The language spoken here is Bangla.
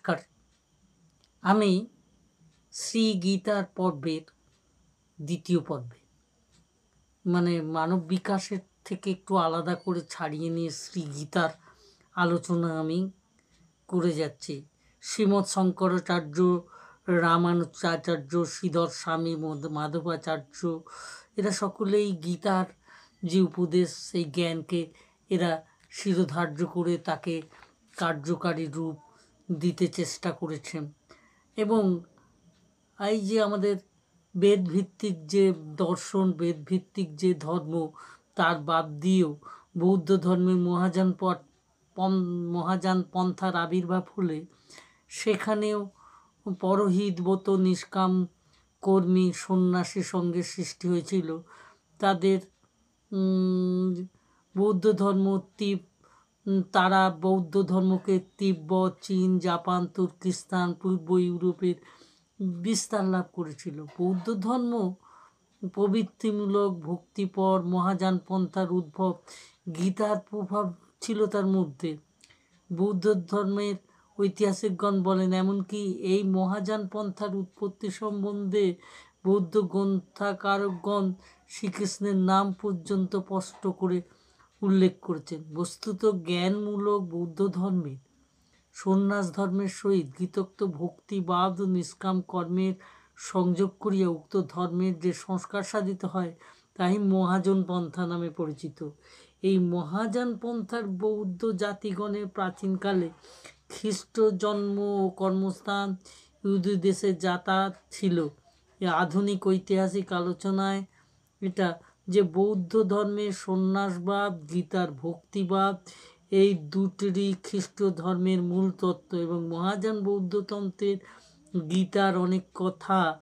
নমস্কার। আমি শ্রী গীতার পর্বের দ্বিতীয় পর্বে, মানে মানব বিকাশের থেকে একটু আলাদা করে ছাড়িয়ে নিয়ে শ্রী গীতার আলোচনা আমি করে যাচ্ছি। শ্রীমৎ শঙ্করাচার্য, রামানুজাচার্য, শ্রীধর স্বামী, মাধবাচার্য এরা সকলেই গীতার যে উপদেশ, সেই জ্ঞানকে এরা শিরোধার্য করে তাকে কার্যকারী রূপ দিতে চেষ্টা করেছেন। এবং এই যে আমাদের বেদভিত্তিক যে দর্শন, বেদভিত্তিক যে ধর্ম, তার বাদ দিয়েও বৌদ্ধ ধর্মের মহাযান পন্থার আবির্ভাব হলে সেখানেও পরহিতব্রত নিষ্কাম কর্মী সন্ন্যাসী সঙ্গে সৃষ্টি হয়েছিল। তাদের বৌদ্ধ ধর্ম তারা বৌদ্ধ ধর্মকে তিব্বত, চীন, জাপান, তুর্কিস্তান, পূর্ব ইউরোপের বিস্তার লাভ করেছিল। বৌদ্ধ ধর্ম প্রবৃত্তিমূলক, ভক্তিপর মহাযান পন্থার উদ্ভব, গীতার প্রভাব ছিল তার মধ্যে। বৌদ্ধ ধর্মের ঐতিহাসিকগণ বলেন, এমনকি এই মহাযান পন্থার উৎপত্তি সম্বন্ধে বৌদ্ধ গ্রন্থাকারগণ শ্রীকৃষ্ণের নাম পর্যন্ত স্পষ্ট করে উল্লেখ করেছেন। বস্তুত জ্ঞানমূলক বৌদ্ধ ধর্মে সন্ন্যাস ধর্মের সহিত গীতোক্ত ভক্তিবাদ ও নিষ্কাম কর্মের সংযোগ করিয়া উক্ত ধর্মের যে সংস্কার সাধিত হয়, তাই মহাযান পন্থা নামে পরিচিত। এই মহাযান পন্থার বৌদ্ধ জাতিগণের প্রাচীনকালে খ্রিস্ট জন্ম ও কর্মস্থান ইহুদি দেশে যাতায়াত ছিল। আধুনিক ঐতিহাসিক আলোচনায় এটা যে বৌদ্ধ ধর্মের সন্ন্যাসবাদ, গীতার ভক্তিবাদ এই দুটিরই খ্রিস্ট ধর্মের মূল তত্ত্ব, এবং মহাযান বৌদ্ধতন্ত্রের গীতার অনেক কথা